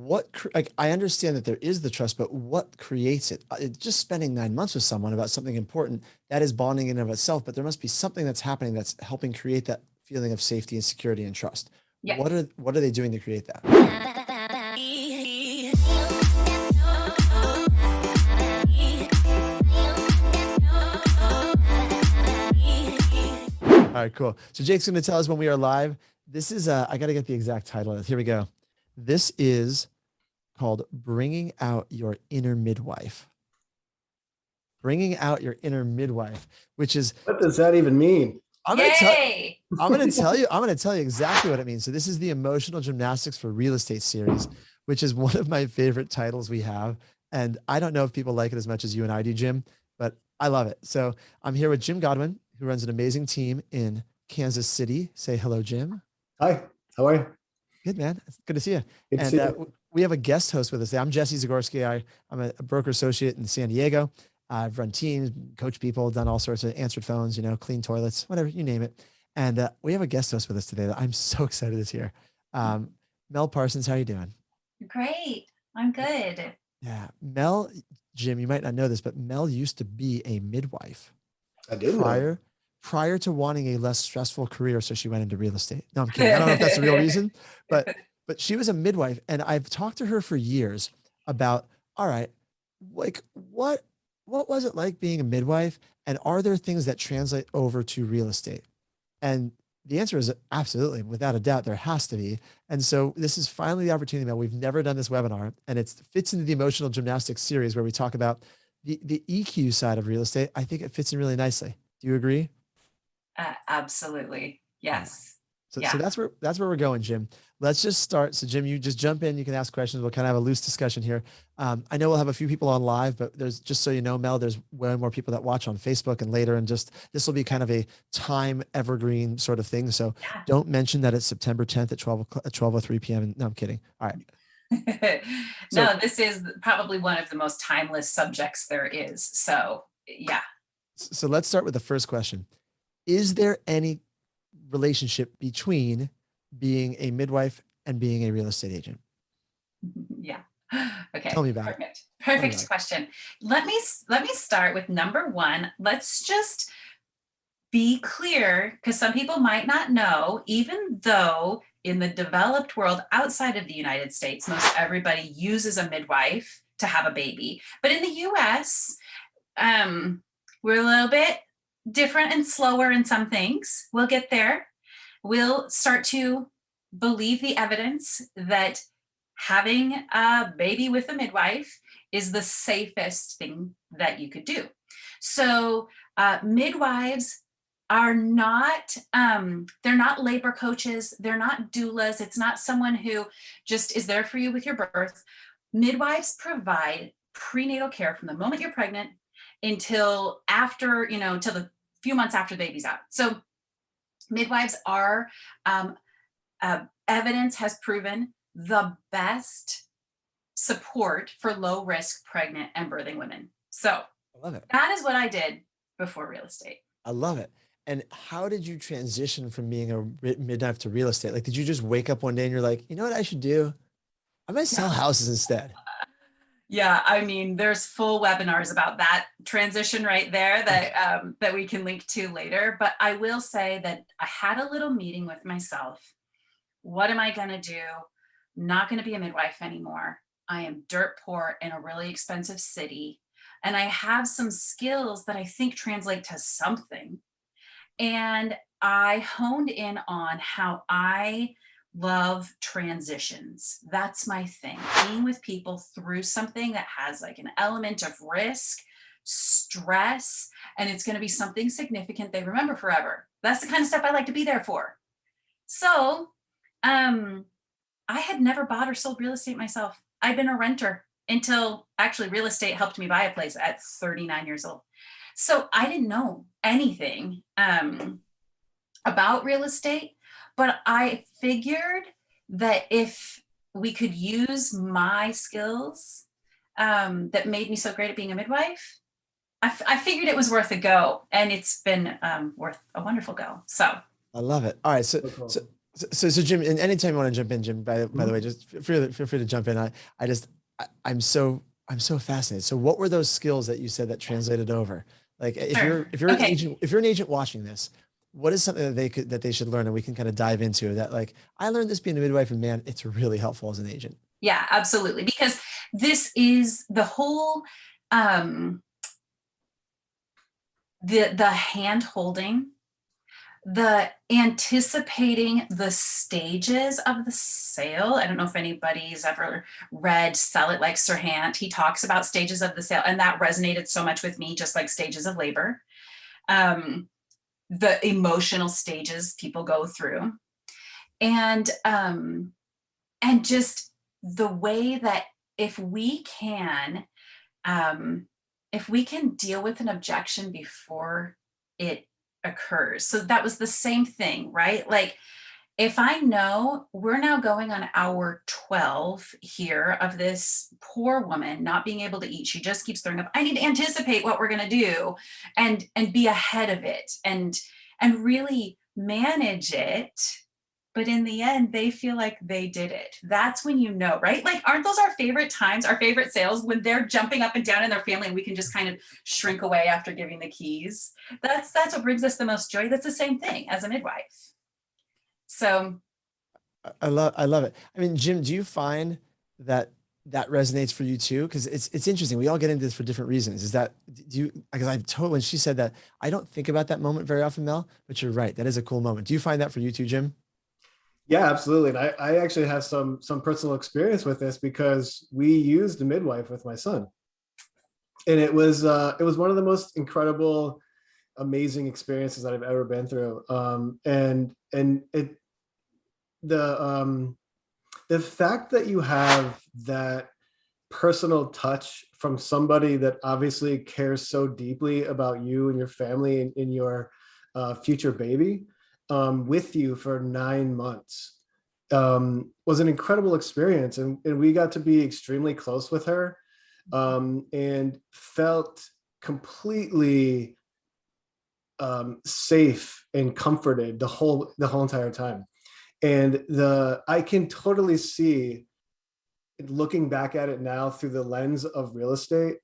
like, I understand that there is the trust, but what creates it? Just spending 9 months with someone about something important, that is bonding in and of itself, but there must be something that's happening that's helping create that feeling of safety and security and trust. Yeah. What are they doing to create that? All right, cool. So Jake's going to tell us when we are live. This is, I got to get the exact title of it. Here we go. This is called Bringing Out Your Inner Midwife. Bringing Out Your Inner Midwife, which is, what does that even mean? I'm going to tell you exactly what it means. So this is the Emotional Gymnastics for Real Estate series, which is one of my favorite titles we have. And I don't know if people like it as much as you and I do, Jim, but I love it. So I'm here with Jim Godwin, who runs an amazing team in Kansas City. Say hello, Jim. Hi, how are you? Good, man. It's good to see you. Good to see you. We have a guest host with us today. I'm Jesse Zagorski. I'm a broker associate in San Diego. I've run teams, coached people, done all sorts of answered phones, clean toilets, whatever, you name it. And we have a guest host with us today that I'm so excited is here. Mel Parsons, how are you doing? Great. I'm good. Yeah. Mel, Jim, you might not know this, but Mel used to be a midwife. I did prior to wanting a less stressful career. So she went into real estate. No, I'm kidding. I don't know if that's the real reason, but she was a midwife. And I've talked to her for years about, all right, like what was it like being a midwife? And are there things that translate over to real estate? And the answer is absolutely, without a doubt, there has to be. And so this is finally the opportunity, Mel. We've never done this webinar, and it fits into the Emotional Gymnastics series where we talk about the EQ side of real estate. I think it fits in really nicely. Do you agree? Absolutely. Yes. So that's where we're going, Jim. Let's just start. So Jim, you just jump in, you can ask questions. We'll kind of have a loose discussion here. I know we'll have a few people on live, but there's, just so you know, Mel, there's way more people that watch on Facebook and later, and just, this will be kind of a time evergreen sort of thing. So don't mention that it's September 10th at 12:03 p.m. No, I'm kidding. All right. No, this is probably one of the most timeless subjects there is. So yeah. So let's start with the first question. Is there any relationship between being a midwife and being a real estate agent? Yeah. Okay. Tell me about it. Perfect question. Let me start with number one. Let's just be clear, because some people might not know, even though in the developed world outside of the United States, most everybody uses a midwife to have a baby. But in the US, we're a little bit different and slower in some things. We'll get there. We'll start to believe the evidence that having a baby with a midwife is the safest thing that you could do. So midwives are not, they're not labor coaches. They're not doulas. It's not someone who just is there for you with your birth. Midwives provide prenatal care from the moment you're pregnant until after, until the few months after the baby's out. So midwives are, evidence has proven, the best support for low risk pregnant and birthing women. So I love it. That is what I did before real estate. I love it. And how did you transition from being a midwife to real estate? Like, did you just wake up one day and you're like, you know what I should do? I might sell houses instead. Yeah, I mean, there's full webinars about that transition right there that we can link to later. But I will say that I had a little meeting with myself. What am I going to do? I'm not going to be a midwife anymore. I am dirt poor in a really expensive city. And I have some skills that I think translate to something. And I honed in on how I love transitions. That's my thing. Being with people through something that has like an element of risk, stress, and it's going to be something significant they remember forever. That's the kind of stuff I like to be there for. So, I had never bought or sold real estate myself. I'd been a renter until actually real estate helped me buy a place at 39 years old. So I didn't know anything about real estate. But I figured that if we could use my skills that made me so great at being a midwife, I figured it was worth a go. And it's been worth a wonderful go. So I love it. All right. So So Jim, and anytime you want to jump in, Jim, by the way, just feel free to jump in. I'm so fascinated. So what were those skills that you said that translated over? Like Sure. if you're an Okay. agent, if you're an agent watching this, what is something that they should learn, and we can kind of dive into that? Like, I learned this being a midwife, and man, it's really helpful as an agent. Yeah, absolutely. Because this is the whole, the hand holding, the anticipating the stages of the sale. I don't know if anybody's ever read Sell It Like Sirhan. He talks about stages of the sale, and that resonated so much with me, just like stages of labor, the emotional stages people go through, and just the way that if we can deal with an objection before it occurs. So that was the same thing, right? Like, if I know we're now going on hour 12 here of this poor woman not being able to eat, she just keeps throwing up, I need to anticipate what we're going to do and be ahead of it and really manage it. But in the end, they feel like they did it. That's when you know, right? Like, aren't those our favorite times, our favorite sales, when they're jumping up and down in their family and we can just kind of shrink away after giving the keys? That's what brings us the most joy. That's the same thing as a midwife. So I love it. I mean, Jim, do you find that resonates for you too? Because it's interesting. We all get into this for different reasons. Is that, do you? Because I told, when she said that, I don't think about that moment very often, Mel. But you're right. That is a cool moment. Do you find that for you too, Jim? Yeah, absolutely. And I actually have some personal experience with this because we used a midwife with my son. And it was one of the most incredible, amazing experiences that I've ever been through. And it the fact that you have that personal touch from somebody that obviously cares so deeply about you and your family and your future baby, with you for 9 months, was an incredible experience. And we got to be extremely close with her, and felt completely safe and comforted the whole entire time. And I can totally see, looking back at it now through the lens of real estate,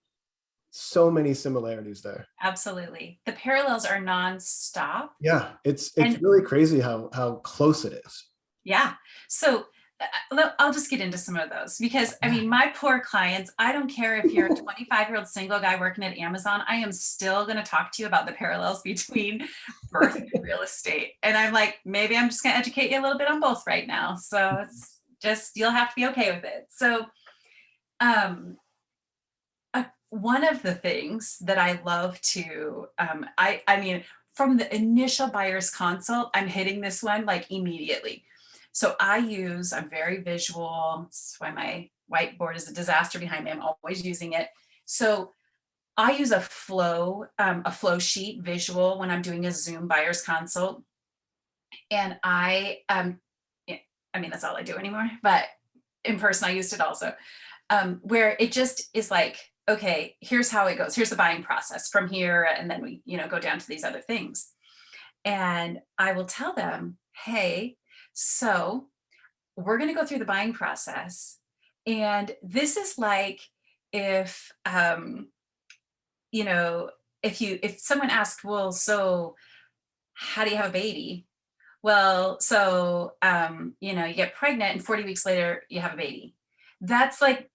so many similarities there. absolutely. The parallels are nonstop. Yeah, it's And really crazy how close it is. yeah. So I'll just get into some of those because I mean, my poor clients, I don't care if you're a 25-year-old single guy working at Amazon, I am still going to talk to you about the parallels between birth and real estate. And I'm like, maybe I'm just going to educate you a little bit on both right now. So it's just, you'll have to be okay with it. So, one of the things that I love to, I mean, from the initial buyer's consult, I'm hitting this one like immediately. So I'm very visual. That's why my whiteboard is a disaster behind me. I'm always using it. So I use a flow sheet visual when I'm doing a Zoom buyer's consult. And yeah, I mean, that's all I do anymore, but in person, I used it also, where it just is like, okay, here's how it goes. Here's the buying process from here. And then we, go down to these other things. And I will tell them, hey, so we're going to go through the buying process. And this is like if, if someone asked, well, so how do you have a baby? Well, so, you get pregnant and 40 weeks later you have a baby. That's like,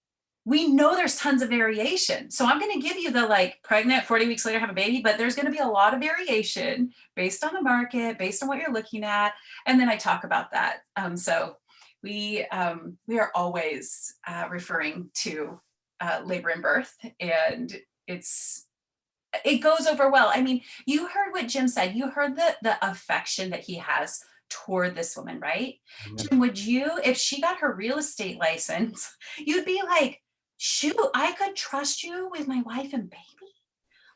we know there's tons of variation. So I'm going to give you the like pregnant 40 weeks later have a baby, but there's going to be a lot of variation based on the market, based on what you're looking at. And then I talk about that. So we are always referring to labor and birth, and it goes over well. I mean, you heard what Jim said. You heard the affection that he has toward this woman, right? Mhm. Jim, would you, if she got her real estate license, you'd be like, shoot, I could trust you with my wife and baby?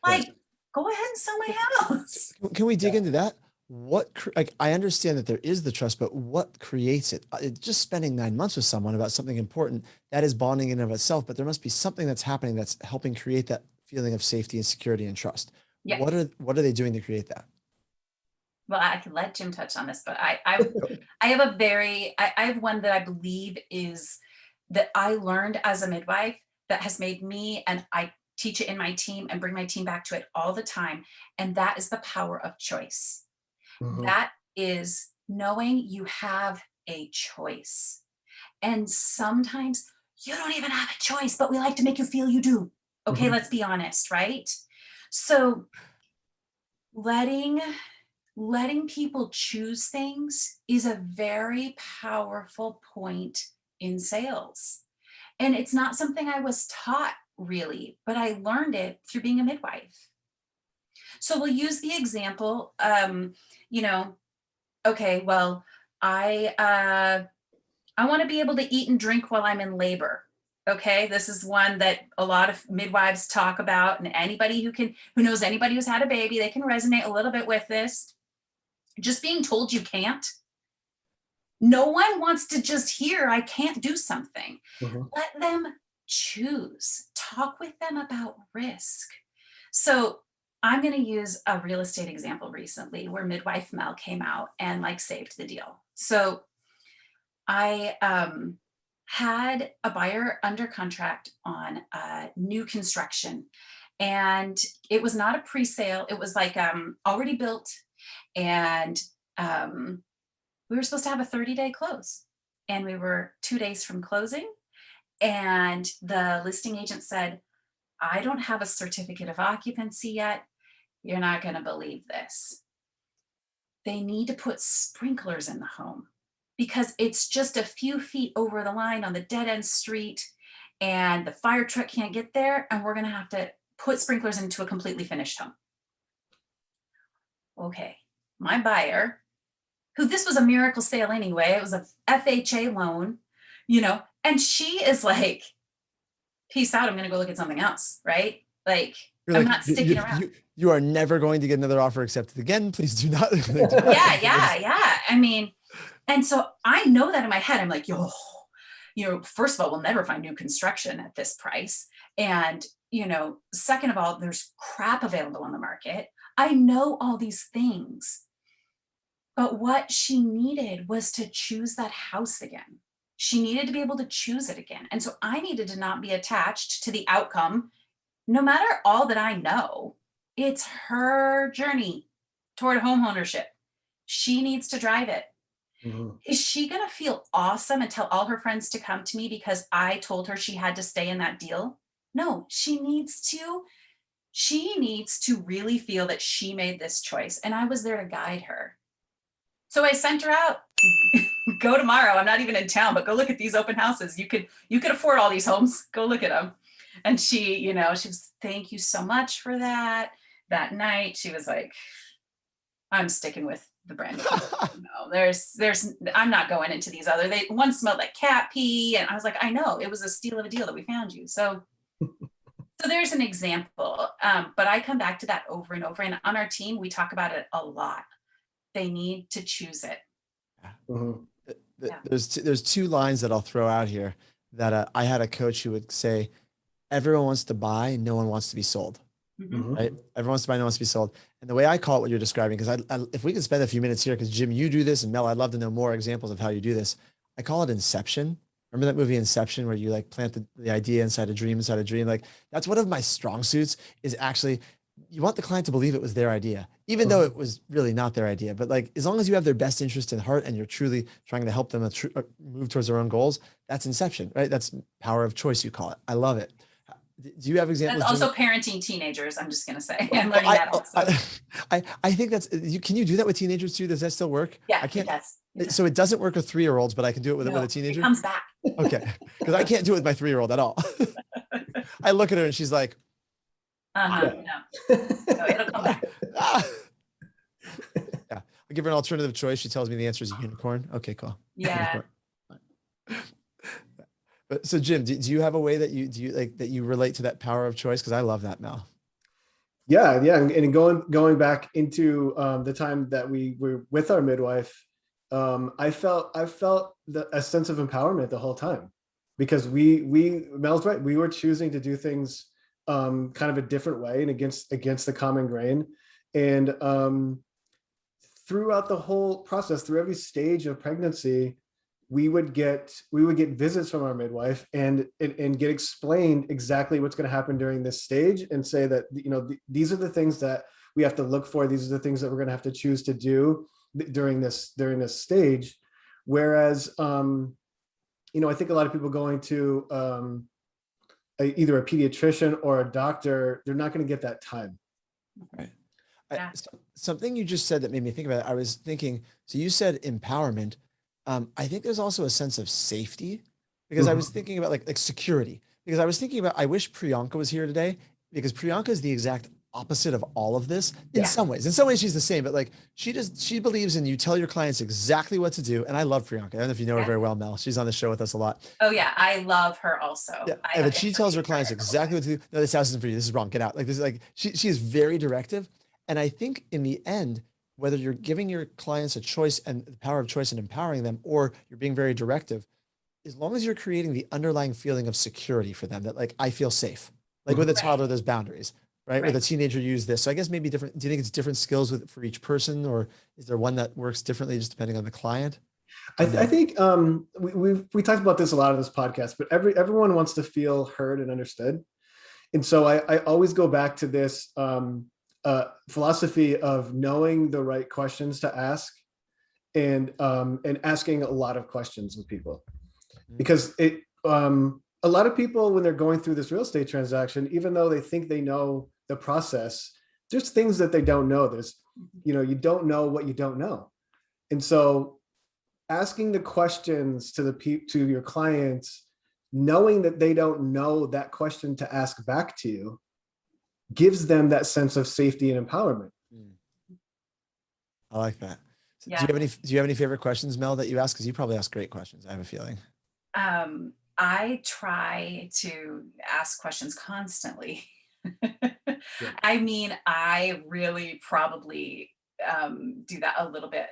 Like, Right. go ahead and sell my house. Can we dig Yeah. into that? Like, I understand that there is the trust, but what creates it? Just spending 9 months with someone about something important, that is bonding in and of itself, but there must be something that's happening that's helping create that feeling of safety and security and trust. Yeah. What are they doing to create that? well, I can let Jim touch on this, but I have one that I believe is that I learned as a midwife that has made me, and I teach it in my team and bring my team back to it all the time. And that is the power of choice. Mhm. That is knowing you have a choice. And sometimes you don't even have a choice, but we like to make you feel you do. Okay, Mhm. let's be honest, right? So letting people choose things is a very powerful point in sales. And it's not something I was taught really, but I learned it through being a midwife. So we'll use the example, you know, okay, well, I want to be able to eat and drink while I'm in labor. Okay, this is one that a lot of midwives talk about, and anybody who knows anybody who's had a baby, they can resonate a little bit with this. Just being told you can't. No one wants to just hear I can't do something. Mhm. Let them choose. Talk with them about risk. So I'm going to use a real estate example recently where midwife Mel came out and like saved the deal. So I had a buyer under contract on new construction, and it was not a pre-sale. It was like already built, and we were supposed to have a 30-day close, and we were 2 days from closing. And the listing agent said, "I don't have a certificate of occupancy yet. You're not going to believe this. They need to put sprinklers in the home because it's just a few feet over the line on the dead end street, and the fire truck can't get there, and we're going to have to put sprinklers into a completely finished home." Okay, my buyer, who this was a miracle sale anyway, it was a FHA loan, and she is like, "Peace out, I'm going to go look at something else," right? Like, You're I'm like, not sticking around. you are never going to get another offer accepted again. Please do not. Yeah. I mean, and so I know that in my head. I'm like, first of all, we'll never find new construction at this price. And, second of all, there's crap available on the market. I know all these things. But what she needed was to choose that house again. She needed to be able to choose it again. And so I needed to not be attached to the outcome. No matter all that I know, it's her journey toward home ownership. She needs to drive it. Mhm. Is she going to feel awesome and tell all her friends to come to me because I told her she had to stay in that deal? No, she needs to really feel that she made this choice, and I was there to guide her. So I sent her out. Go tomorrow. I'm not even in town, but go look at these open houses. You could afford all these homes. Go look at them. And she was, "Thank you so much for that." That night, she was like, "I'm sticking with the brand new." I'm not going into these other. One smelled like cat pee, and I was like, "I know, it was a steal of a deal that we found you." So there's an example. But I come back to that over and over, and on our team, we talk about it a lot. They need to choose it. Mhm. Yeah. There's two lines that I'll throw out here that I had a coach who would say, everyone wants to buy, no one wants to be sold. Mhm. Right? Everyone wants to buy, no one wants to be sold. And the way I call it, what you're describing, because if we could spend a few minutes here, because Jim, you do this, and Mel, I'd love to know more examples of how you do this. I call it Inception. Remember that movie Inception, where you like plant the idea inside a dream, Like that's one of my strong suits, is actually you want the client to believe it was their idea, even though it was really not their idea. But like, as long as you have their best interest in heart and you're truly trying to help them move towards their own goals, that's Inception, right? That's power of choice, you call it. I love it. Do you have examples? That's also Jim? parenting teenagers. I'm just going to say, I'm learning that also. I think can you do that with teenagers too? Does that still work? Yeah, I can't. it does. So it doesn't work with 3-year-olds, but I can do it with No, a teenager. it comes back. Okay, because I can't do it with my 3-year-old at all. I look at her and she's like, No, it'll come back. Yeah, I give her an alternative choice. She tells me the answer is a unicorn. Okay, cool. Yeah. Unicorn. But so Jim, do you have a way that you relate to that power of choice? Because I love that, Mel. Yeah. And going back into the time that we were with our midwife, I felt a sense of empowerment the whole time, because Mel's right, we were choosing to do things kind of a different way and against the common grain. And throughout the whole process, through every stage of pregnancy, we would get visits from our midwife and get explained exactly what's going to happen during this stage, and say that, these are the things that we have to look for. These are the things that we're going to have to choose to do during this stage. Whereas, I think a lot of people going to either a pediatrician or a doctor, they're not going to get that time. Right. Yeah. Something you just said that made me think about it. I was thinking, so you said empowerment. I think there's also a sense of safety, because I was thinking about like security, because I was thinking about, I wish Priyanka was here today, because Priyanka is the exact opposite of all of this in some ways. In some ways she's the same, but like she believes in, you tell your clients exactly what to do. And I love Priyanka. I don't know if you know her very well, Mel. She's on the show with us a lot. Oh yeah, I love her also. Yeah, but she tells her clients exactly what to do. No, this house isn't for you. This is wrong. Get out. Like this is like, she is very directive. And I think in the end, whether you're giving your clients a choice and the power of choice and empowering them, or you're being very directive, as long as you're creating the underlying feeling of security for them, that like, I feel safe. Like with a toddler, there's boundaries, right? With a teenager, use this. So I guess maybe different. Do you think it's different skills for each person, or is there one that works differently just depending on the client? I think we talked about this a lot of this podcast, but everyone wants to feel heard and understood. And so I always go back to this philosophy of knowing the right questions to ask, and asking a lot of questions with people, because a lot of people, when they're going through this real estate transaction, even though they think they know the process, there's things that they don't know. There's, you don't know what you don't know. And so asking the questions to your clients, knowing that they don't know that question to ask back to you, gives them that sense of safety and empowerment. I like that. Yeah. Do you have any favorite questions, Mel, that you ask? Because you probably ask great questions, I have a feeling. I try to ask questions constantly. I mean, I really probably do that a little bit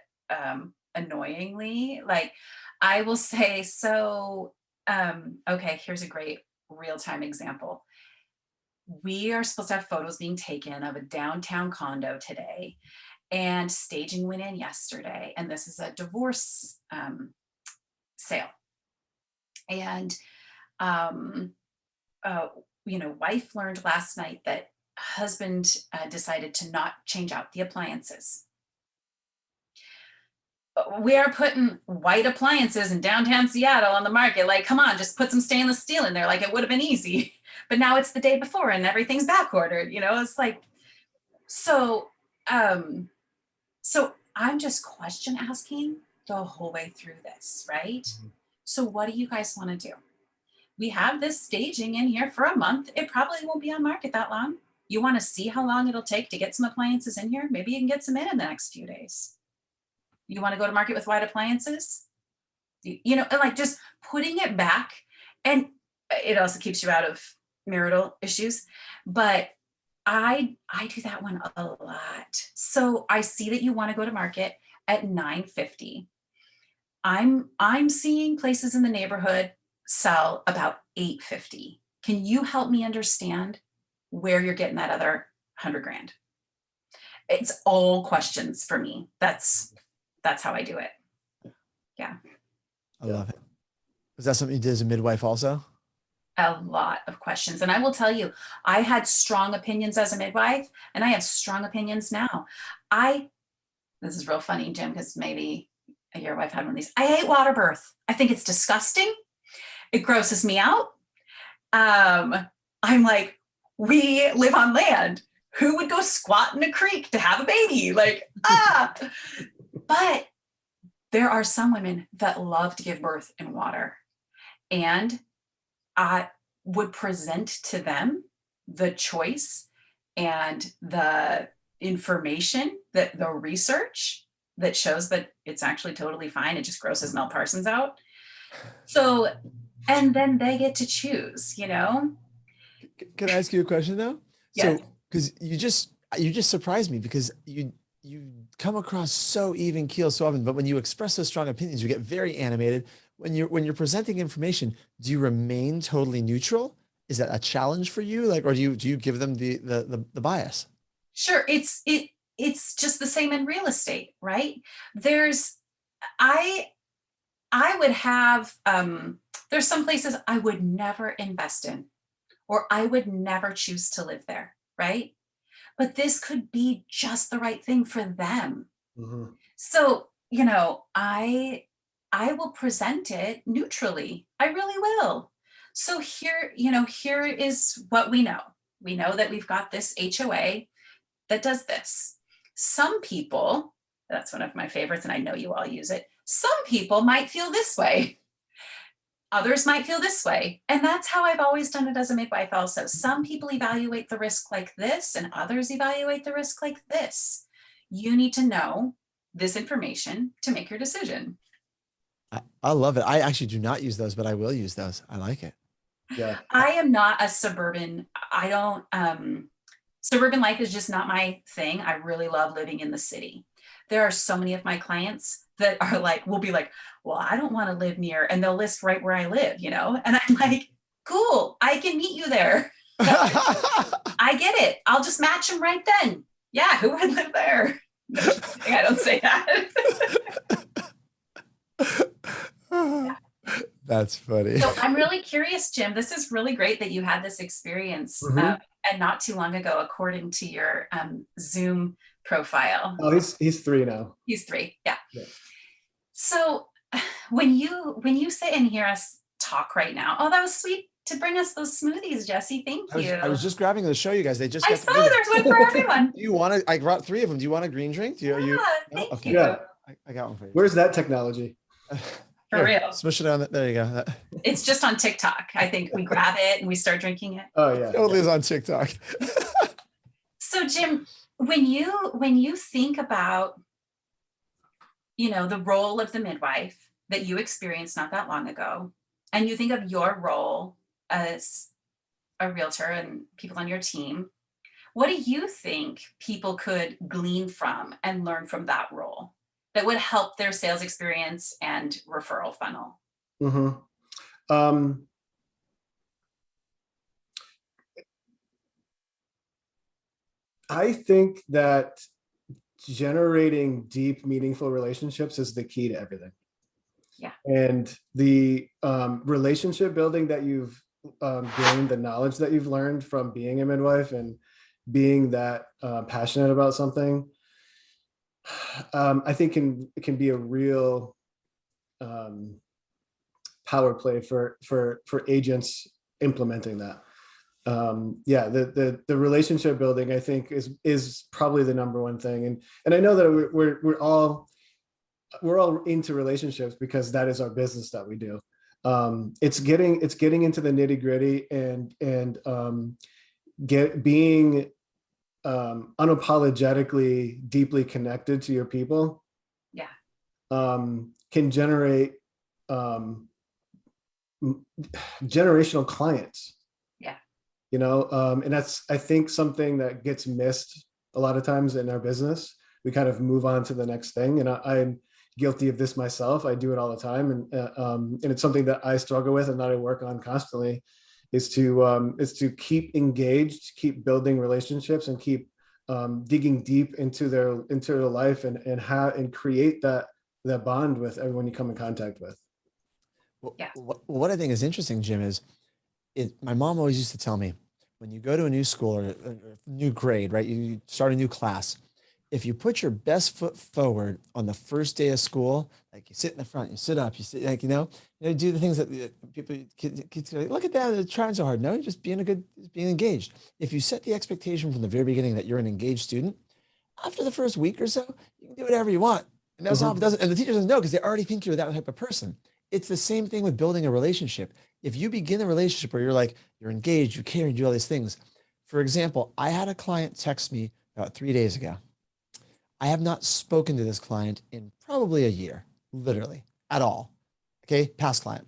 annoyingly. Like I will say, so, okay, here's a great real-time example. We are supposed to have photos being taken of a downtown condo today, and staging went in yesterday. And this is a divorce sale. And, wife learned last night that husband decided to not change out the appliances. We are putting white appliances in downtown Seattle on the market. Like, come on, just put some stainless steel in there. Like it would have been easy, but now it's the day before and everything's back ordered, it's like, so I'm just question asking the whole way through this, right? So what do you guys want to do? We have this staging in here for a month. It probably won't be on market that long. You want to see how long it'll take to get some appliances in here? Maybe you can get some in the next few days. You want to go to market with white appliances? And like just putting it back, and it also keeps you out of marital issues. But I do that one a lot. So I see that you want to go to market at $950. I'm seeing places in the neighborhood sell about $850. Can you help me understand where you're getting that other $100,000? It's all questions for me. That's how I do it. Yeah. I love it. Was that something you did as a midwife also? A lot of questions. And I will tell you, I had strong opinions as a midwife, and I have strong opinions now. This is real funny, Jim, because maybe your wife had one of these. I hate water birth. I think it's disgusting. It grosses me out. I'm like, we live on land. Who would go squat in a creek to have a baby? Like, But there are some women that love to give birth in water. And I would present to them the choice and the information, that the research that shows that it's actually totally fine. It just grosses Mel Parsons out. So, and then they get to choose, Can I ask you a question though? Yes. So, because you just surprised me, because you come across so even keel so often, but when you express those strong opinions, you get very animated. When you're presenting information, do you remain totally neutral? Is that a challenge for you? Like, or do you give them the bias? Sure. it's just the same in real estate, right? There's, I would have, there's some places I would never invest in, or I would never choose to live there, right? But this could be just the right thing for them. Mhm. So, I will present it neutrally. I really will. So here, here is what we know. We know that we've got this HOA that does this. Some people, that's one of my favorites, and I know you all use it. Some people might feel this way. Others might feel this way. And that's how I've always done it as a midwife also. Some people evaluate the risk like this, and others evaluate the risk like this. You need to know this information to make your decision. I love it. I actually do not use those, but I will use those. I like it. Yeah. I am not a suburban, suburban life is just not my thing. I really love living in the city. There are so many of my clients that are like, will be like, well, I don't want to live near, and they'll list right where I live, and I'm like, cool, I can meet you there. I get it. I'll just match them right then. Yeah, who would live there? No, I don't say that. That's funny. So I'm really curious, Jim. This is really great that you had this experience and not too long ago, according to your Zoom profile. Oh, he's 3 now. He's 3. Yeah. Yeah. So when you sit and hear us talk right now, oh, that was sweet to bring us those smoothies, Jesse. Thank you. I was just grabbing to show you guys. They just I got saw there's one for everyone. Do you want to? I brought 3 of them. Do you want a green drink? Thank you. Yeah. I got one for you. Where's that technology? For real. Smush it on. There you go. It's just on TikTok. I think we grab it and we start drinking it. Oh yeah. Totally is on TikTok. So Jim, when you think about, the role of the midwife that you experienced not that long ago, and you think of your role as a realtor and people on your team, what do you think people could glean from and learn from that role that would help their sales experience and referral funnel? I think that generating deep, meaningful relationships is the key to everything. Yeah. And the relationship building that you've gained, the knowledge that you've learned from being a midwife and being that passionate about something, I think it can be a real power play for agents implementing that. The relationship building, I think, is probably the number one thing. And I know that we're all into relationships because that is our business that we do. It's getting into the nitty gritty and being unapologetically deeply connected to your people. Yeah. Can generate generational clients. And that's, I think, something that gets missed a lot of times in our business. We kind of move on to the next thing. And I'm guilty of this myself. I do it all the time. And it's something that I struggle with and that I work on constantly is to keep engaged, keep building relationships, and keep digging deep into their life and create that bond with everyone you come in contact with. Yeah. What I think is interesting, Jim, is my mom always used to tell me, when you go to a new school or a new grade, right? You start a new class. If you put your best foot forward on the first day of school, like you sit in the front, you sit up, you sit, like, do the things that kids go, look at that, they're trying so hard. No, you're just being engaged. If you set the expectation from the very beginning that you're an engaged student, after the first week or so, you can do whatever you want. And that's how it doesn't, and the teacher doesn't know because they already think you're that type of person. It's the same thing with building a relationship. If you begin a relationship where you're engaged, you care, you do all these things. For example, I had a client text me about 3 days ago. I have not spoken to this client in probably a year, literally, at all. Okay, past client.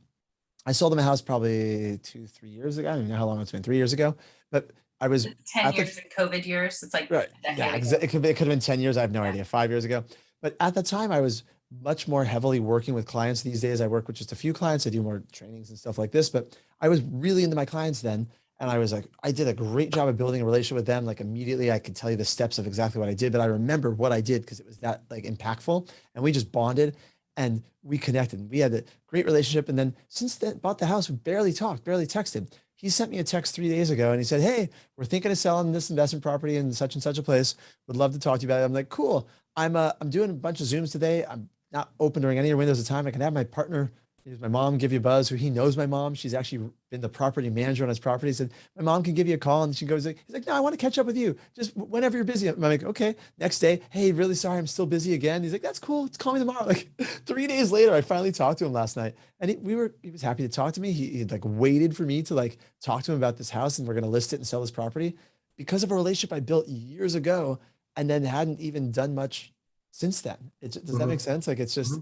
I sold them a house probably 2-3 years ago. I don't even know how long it's been, 3 years ago. But I was 10 years in COVID years. It's like right. Yeah, it could have been 10 years. I have no idea. 5 years ago. But at the time, I was much more heavily working with clients. These days, I work with just a few clients. I do more trainings and stuff like this. But I was really into my clients then. And I was like, I did a great job of building a relationship with them. Like immediately I could tell you the steps of exactly what I did, but I remember what I did because it was that like impactful, and we just bonded and we connected. We had a great relationship. And then since then bought the house, we barely talked, barely texted. He sent me a text 3 days ago and he said, hey, we're thinking of selling this investment property in such and such a place. Would love to talk to you about it. I'm like, cool. I'm doing a bunch of Zooms today. I'm not open during any windows of time. I can have my partner, my mom, give you a buzz. Who he knows my mom. She's actually been the property manager on his property. He said, my mom can give you a call. And she goes, he's like, no, I want to catch up with you. Just whenever you're busy. I'm like, okay. Next day, hey, really sorry, I'm still busy again. He's like, that's cool. Call me tomorrow. Like 3 days later, I finally talked to him last night. And he was happy to talk to me. He like waited for me to like talk to him about this house, and we're going to list it and sell this property because of a relationship I built years ago and then hadn't even done much since then. Does that make sense? Like, it's just,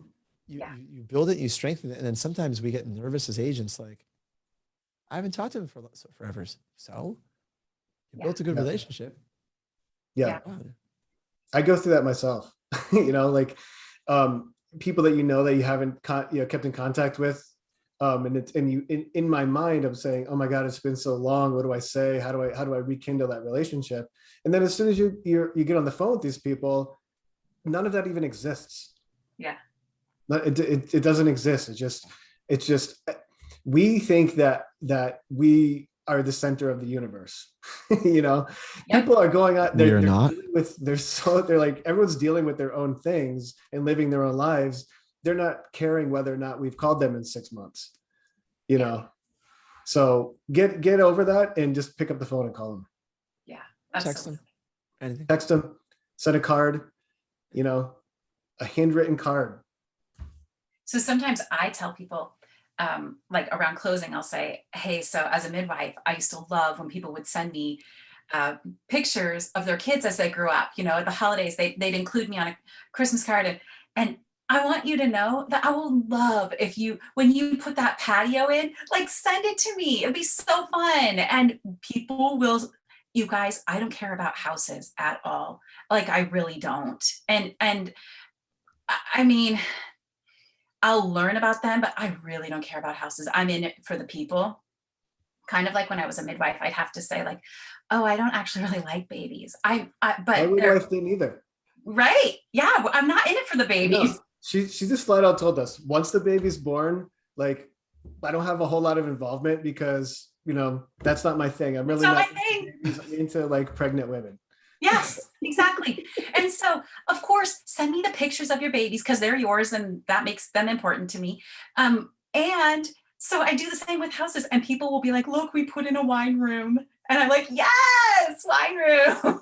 you build it, you strengthen it. And then sometimes we get nervous as agents. Like, I haven't talked to him for forever. So you built a good relationship. Yeah. Wow. I go through that myself, like people that, that you haven't kept in contact with. In my mind, I'm saying, oh my God, it's been so long. What do I say? How do I rekindle that relationship? And then as soon as you get on the phone with these people, none of that even exists. Yeah. It doesn't exist. It's just we think that we are the center of the universe. People are going out. They're not. They're like, everyone's dealing with their own things and living their own lives. They're not caring whether or not we've called them in 6 months. So get over that and just pick up the phone and call them. Yeah. Text them. Anything. Text them. Send a card. A handwritten card. So sometimes I tell people, like around closing, I'll say, hey, so as a midwife, I used to love when people would send me pictures of their kids as they grew up. At the holidays, they'd include me on a Christmas card. And I want you to know that I will love if when you put that patio in, like send it to me. It'd be so fun. And people will, you guys, I don't care about houses at all. Like, I really don't. And I mean, I'll learn about them, but I really don't care about houses. I'm in it for the people. Kind of like when I was a midwife, I'd have to say like, oh, I don't actually really like babies. But my midwife didn't either. Right. Yeah. I'm not in it for the babies. No, she just flat out told us once the baby's born, like, I don't have a whole lot of involvement because, that's not my thing. I'm really not into like pregnant women. Yes, exactly. And so, of course, send me the pictures of your babies because they're yours and that makes them important to me. And so I do the same with houses, and people will be like, look, we put in a wine room. And I'm like, yes, wine room.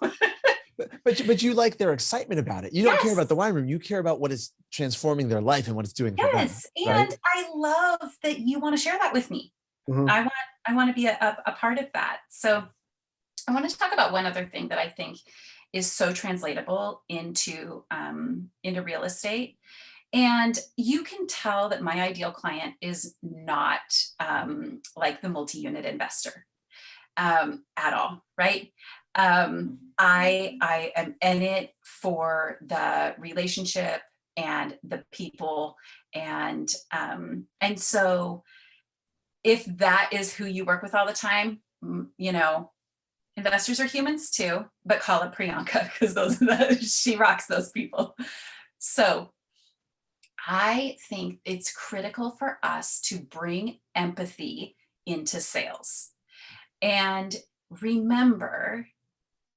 But you like their excitement about it. You don't care about the wine room. You care about what is transforming their life and what it's doing for them. Yes, and right? I love that you want to share that with me. Mm-hmm. I want to be a part of that. So I want to talk about one other thing that I think is so translatable into real estate. And you can tell that my ideal client is not like the multi-unit investor at all, right? I am in it for the relationship and the people. And so if that is who you work with all the time, investors are humans too, but call it Priyanka because she rocks those people. So I think it's critical for us to bring empathy into sales. And remember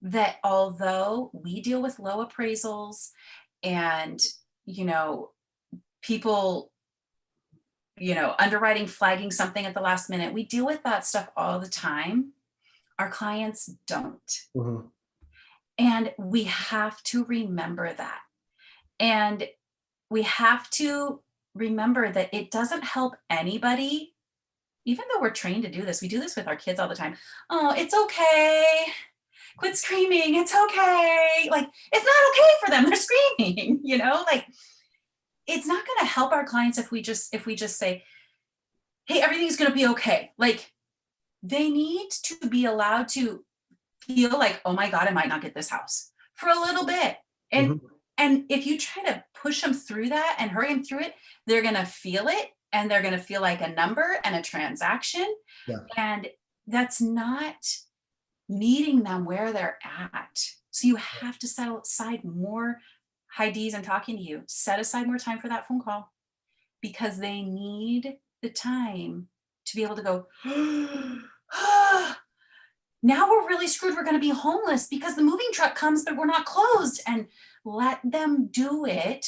that although we deal with low appraisals and, people, underwriting, flagging something at the last minute, we deal with that stuff all the time. Our clients don't. Mm-hmm. And we have to remember that. And we have to remember that it doesn't help anybody, even though we're trained to do this. We do this with our kids all the time. Oh, it's okay. Quit screaming. It's okay. Like, it's not okay for them. They're screaming, like it's not going to help our clients if we just say, hey, everything's going to be okay. Like, they need to be allowed to feel like, oh my God, I might not get this house for a little bit. And if you try to push them through that and hurry them through it, they're going to feel it, and they're going to feel like a number and a transaction. Yeah. And that's not meeting them where they're at. So you have to set aside more. Hi D's, I'm talking to you. Set aside more time for that phone call, because they need the time to be able to go, now we're really screwed. We're going to be homeless because the moving truck comes, but we're not closed. And let them do it.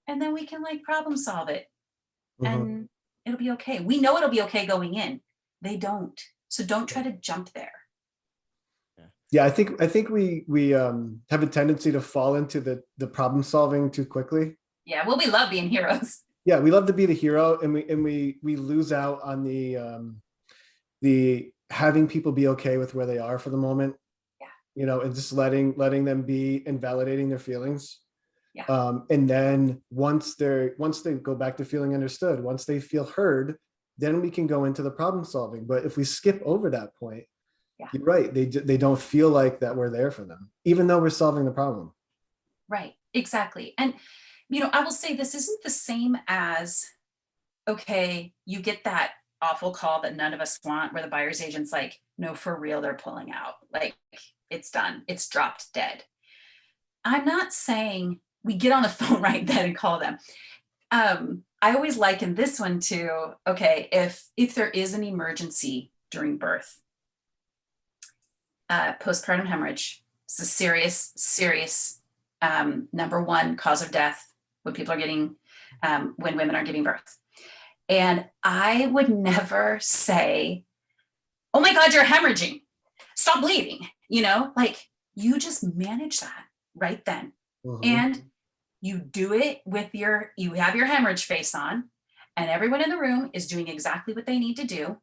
And then we can like problem solve it. And it'll be okay. We know it'll be okay going in. They don't. So don't try to jump there. Yeah, I think we have a tendency to fall into the problem solving too quickly. Yeah, well, we love being heroes. Yeah, we love to be the hero, and we lose out on the having people be okay with where they are for the moment. Yeah. You know, and just letting them be and validating their feelings. Yeah. And then once they go back to feeling understood, once they feel heard, then we can go into the problem solving. But if we skip over that point, yeah, you're right. They don't feel like that we're there for them, even though we're solving the problem. Right. Exactly. And, you know, I will say this isn't the same as, okay, you get that awful call that none of us want, where the buyer's agent's like, no, for real, they're pulling out. Like, it's done. It's dropped dead. I'm not saying we get on the phone right then and call them. I always liken this one to, okay, if there is an emergency during birth, postpartum hemorrhage is a serious number one cause of death when people are getting, when women are giving birth. And I would never say, oh my God, you're hemorrhaging, stop bleeding. You know, like, you just manage that right then. And you do it with you have your hemorrhage face on, and everyone in the room is doing exactly what they need to do,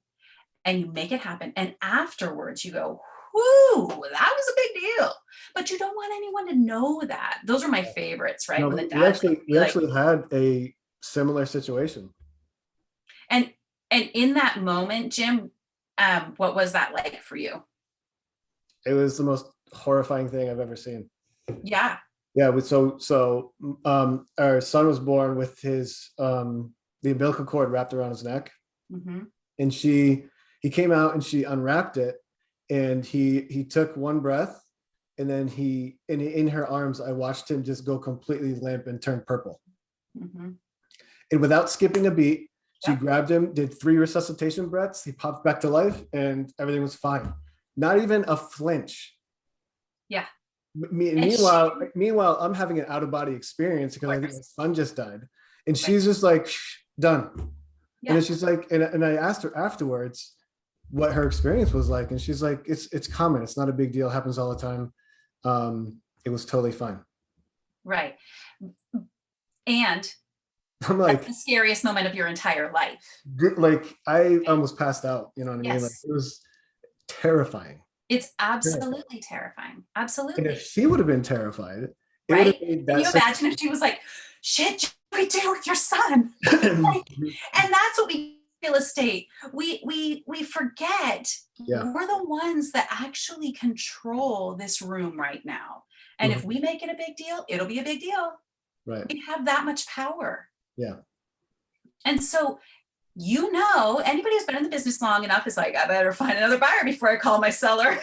and you make it happen. And afterwards you go, whoo, that was a big deal. But you don't want anyone to know that. Those are my favorites, right? No, When the we actually had a similar situation. And in that moment, Jim, what was that like for you? It was the most horrifying thing I've ever seen. Yeah. Yeah. Our son was born with his, the umbilical cord wrapped around his neck. And he came out and she unwrapped it, and he took one breath, and then in her arms, I watched him just go completely limp and turn purple. And without skipping a beat, she grabbed him, did 3 resuscitation breaths. He popped back to life, and everything was fine. Not even a flinch. Yeah. Meanwhile, I'm having an out-of-body experience because I think my son just died, and she's just like, done. Yeah. And then she's like, and I asked her afterwards what her experience was like, and she's like, it's common. It's not a big deal. It happens all the time. It was totally fine. Right. And I'm like, that's the scariest moment of your entire life. Like, I almost passed out. You know what I mean? Yes. Like, it was terrifying. It's absolutely terrifying. Absolutely. And if she would have been terrified, it right? would have made that. Can you imagine if she was like, shit, we did with your son? Like, and that's what we real estate. We forget we're the ones that actually control this room right now. And if we make it a big deal, it'll be a big deal. Right. We have that much power. Yeah. And so, you know, anybody who's been in the business long enough is like, I better find another buyer before I call my seller,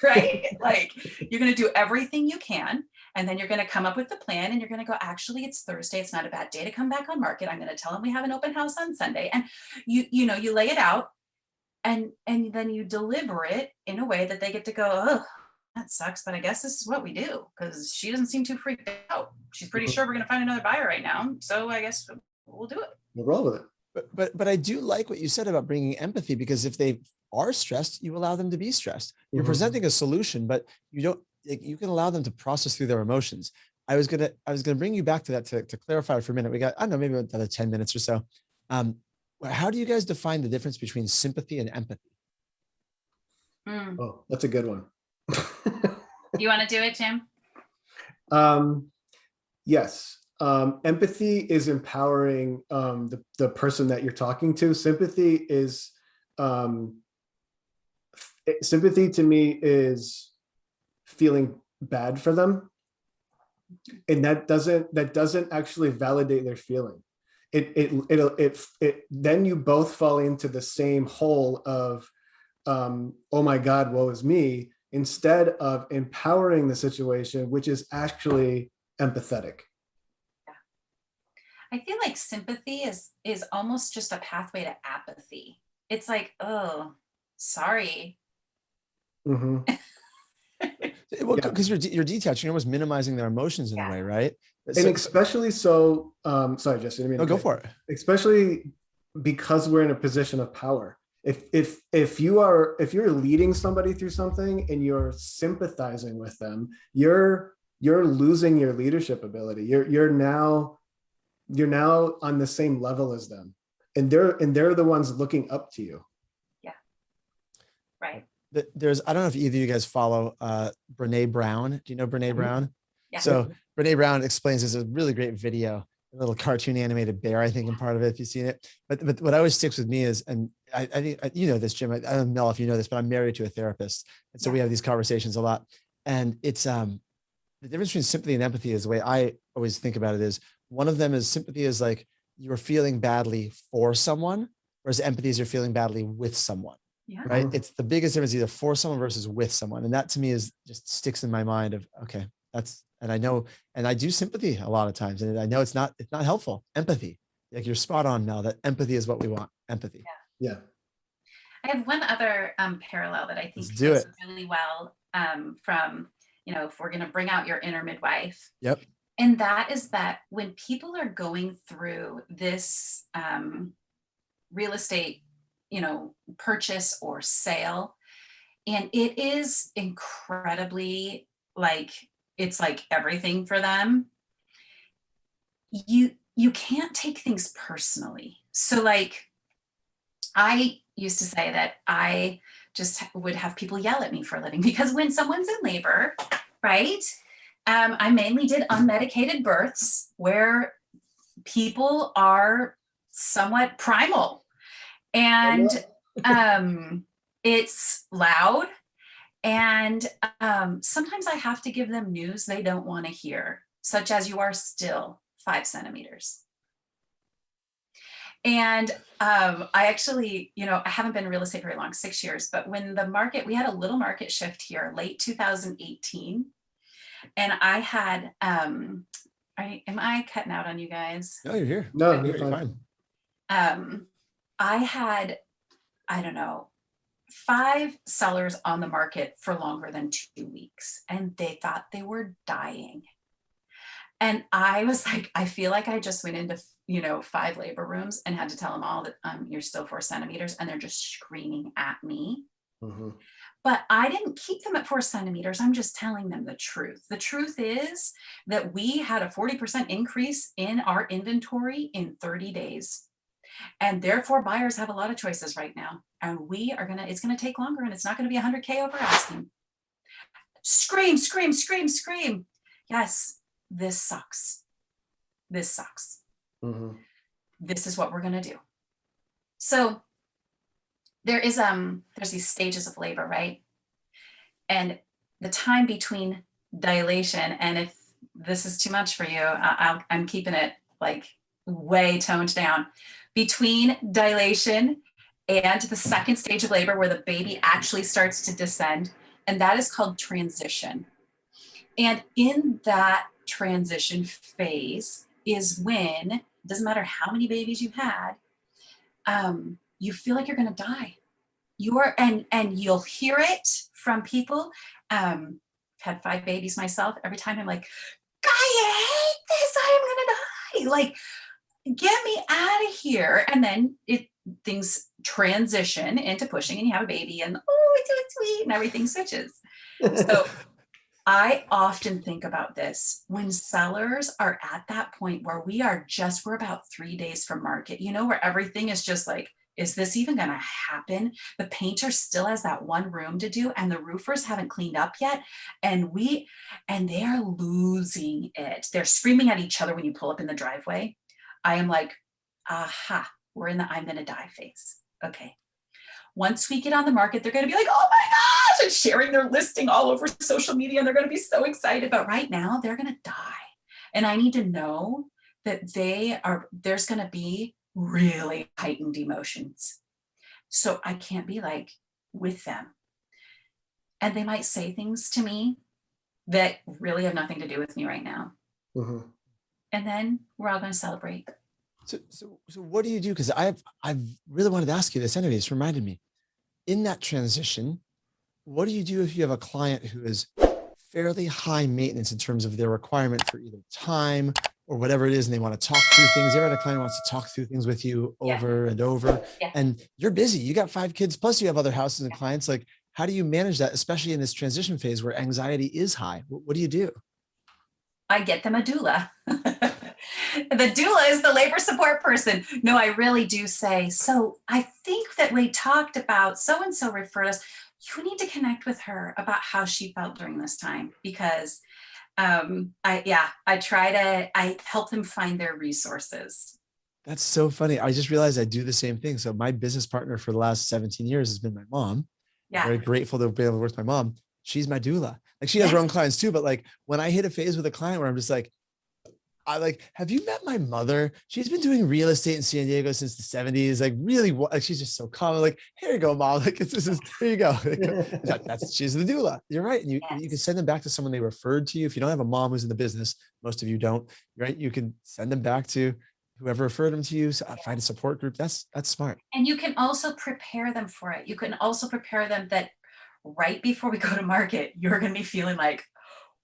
right? Like, you're going to do everything you can, and then you're going to come up with the plan, and you're going to go, actually, it's Thursday. It's not a bad day to come back on market. I'm going to tell them we have an open house on Sunday. And you know, you lay it out, and then you deliver it in a way that they get to go, oh, that sucks, but I guess this is what we do, because she doesn't seem too freaked out. She's pretty sure we're going to find another buyer right now. So I guess we'll do it. We'll roll with it. But I do like what you said about bringing empathy, because if they are stressed, you allow them to be stressed. You're presenting a solution, but you don't, like, you can allow them to process through their emotions. I was gonna bring you back to that to clarify for a minute. We got, I don't know, maybe another 10 minutes or so. How do you guys define the difference between sympathy and empathy? Oh, that's a good one. You want to do it, Jim? Yes. Empathy is empowering the person that you're talking to. Sympathy to me is feeling bad for them, and that doesn't actually validate their feeling. It then you both fall into the same hole of oh my God, woe is me, instead of empowering the situation, which is actually empathetic. I feel like sympathy is almost just a pathway to apathy. It's like, oh, sorry. Mhm. Well, Yeah. because you're detached, you're almost minimizing their emotions in a Yeah. way, right? And especially so, sorry, Jesse, I didn't mean no, to go cut for it. especially because we're in a position of power. If you're leading somebody through something and you're sympathizing with them, you're losing your leadership ability. You're now on the same level as them, and they're the ones looking up to you. Yeah. Right. There's, I don't know if either of you guys follow Brene Brown. Do you know Brene Brown? Yeah. So Brene Brown explains, this is a really great video, a little cartoon animated bear, I think, in part of it, if you've seen it. But what always sticks with me is, and I think you know this, Jim. I don't know if you know this, but I'm married to a therapist, and so we have these conversations a lot. And it's the difference between sympathy and empathy is the way I always think about it is, one of them is sympathy is like you're feeling badly for someone, whereas empathy is you're feeling badly with someone. Yeah. Right. It's the biggest difference, either for someone versus with someone. And that to me is just sticks in my mind of, okay, and I know, and I do sympathy a lot of times, and I know it's not helpful. Empathy, like you're spot on, Mel, that empathy is what we want. Empathy. Yeah. I have one other parallel that I think Let's do fits it. really well from, if we're going to bring out your inner midwife. Yep. And that is that when people are going through this real estate, purchase or sale, and it is incredibly it's like everything for them, you can't take things personally. So like, I used to say that I just would have people yell at me for a living, because when someone's in labor, right? I mainly did unmedicated births where people are somewhat primal, and it's loud, and sometimes I have to give them news they don't want to hear, such as you are still 5 centimeters. And I actually, I haven't been in real estate very long, 6 years, but when we had a little market shift here, late 2018. And I had, am I cutting out on you guys? No, you're here. No, You're you're fine. I had, I don't know, 5 sellers on the market for longer than 2 weeks, and they thought they were dying. And I was like, I feel like I just went into, 5 labor rooms and had to tell them all that you're still 4 centimeters, and they're just screaming at me. Mm-hmm. But I didn't keep them at 4 centimeters. I'm just telling them the truth. The truth is that we had a 40% increase in our inventory in 30 days. And therefore buyers have a lot of choices right now. And it's going to take longer, and it's not going to be 100K over asking. Scream, scream, scream, scream. Yes, this sucks. This sucks. Mm-hmm. This is what we're going to do. So there's these stages of labor, right? And the time between dilation, and if this is too much for you, I'm keeping it like way toned down, between dilation and the second stage of labor where the baby actually starts to descend, and that is called transition. And in that transition phase is when, it doesn't matter how many babies you've had, you feel like you're going to die. And you'll hear it from people. I've had 5 babies myself. Every time I'm like, I hate this, I'm going to die. Like, get me out of here. And then things transition into pushing, and you have a baby, and it's so sweet, and everything switches. So I often think about this when sellers are at that point where we're about 3 days from market, where everything is just like, is this even going to happen? The painter still has that one room to do, and the roofers haven't cleaned up yet. And they are losing it. They're screaming at each other when you pull up in the driveway. I am like, aha, we're in the I'm going to die phase. Okay. Once we get on the market, they're going to be like, oh my gosh, and sharing their listing all over social media, and they're going to be so excited. But right now they're going to die. And I need to know that there's going to be really heightened emotions. So I can't be like, with them. And they might say things to me that really have nothing to do with me right now. Mhm. And then we're all going to celebrate. So what do you do? Because I've really wanted to ask you this anyway. It's reminded me. In that transition, what do you do if you have a client who is fairly high maintenance in terms of their requirement for either time or whatever it is, and they want to talk through things? You ever had a client who wants to talk through things with you over and over, and you're busy, you got 5 kids, plus you have other houses and clients. Like, how do you manage that, especially in this transition phase where anxiety is high? What do you do? I get them a doula. The doula is the labor support person. No, I really do say, so I think that we talked about so-and-so referred us. You need to connect with her about how she felt during this time, because I help them find their resources. That's so funny. I just realized I do the same thing. So my business partner for the last 17 years has been my mom. Yeah. I'm very grateful to be able to work with my mom. She's my doula. Like, she has her own clients too, but like when I hit a phase with a client where I'm just like, have you met my mother? She's been doing real estate in San Diego since the 70s. Like, really, like, she's just so calm. Like, here you go, mom. Like, here you go. She's the doula. You're right. And you can send them back to someone they referred to you. If you don't have a mom who's in the business, most of you don't, right? You can send them back to whoever referred them to you. So find a support group. That's smart. And you can also prepare them for it. You can also prepare them that right before we go to market, you're going to be feeling like,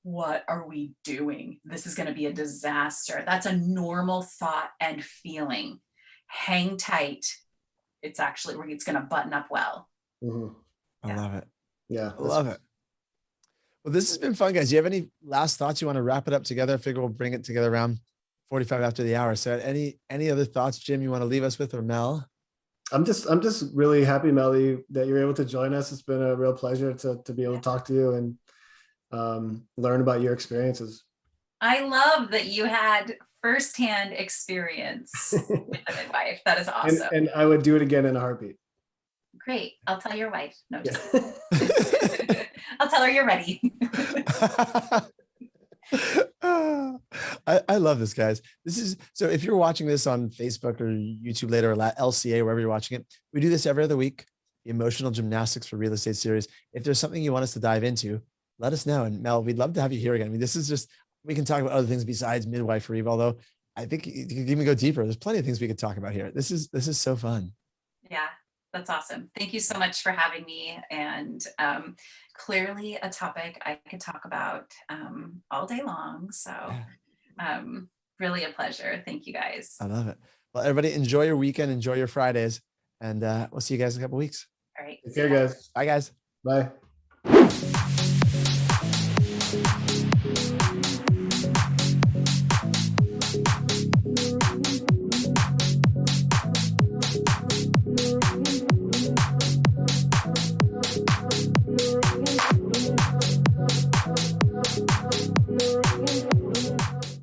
what are we doing? This is going to be a disaster. That's a normal thought and feeling. Hang tight. It's going to button up well. Mhm. I love it. Yeah. I love it. Well, this has been fun, guys. Do you have any last thoughts? You want to wrap it up together? I figure we'll bring it together around 45 after the hour. So any other thoughts, Jim, you want to leave us with, or Mel? I'm just really happy, Melly, that you're able to join us. It's been a real pleasure to be able to talk to you and learn about your experiences. I love that you had firsthand experience with a midwife. That is awesome. And I would do it again in a heartbeat. Great. I'll tell your wife. No, I'll tell her you're ready. I love this, guys. So if you're watching this on Facebook or YouTube later, or LCA, wherever you're watching it, we do this every other week, the Emotional Gymnastics for Real Estate series. If there's something you want us to dive into, let us know. And Mel, we'd love to have you here again. I mean, this is just, we can talk about other things besides Midwife Real, although I think you can even go deeper. There's plenty of things we could talk about here. This is so fun. Yeah, that's awesome. Thank you so much for having me. And clearly a topic I could talk about all day long. So really a pleasure. Thank you, guys. I love it. Well, everybody, enjoy your weekend, enjoy your Fridays, and we'll see you guys in a couple weeks. All right. Take care, guys. Bye, guys. Bye.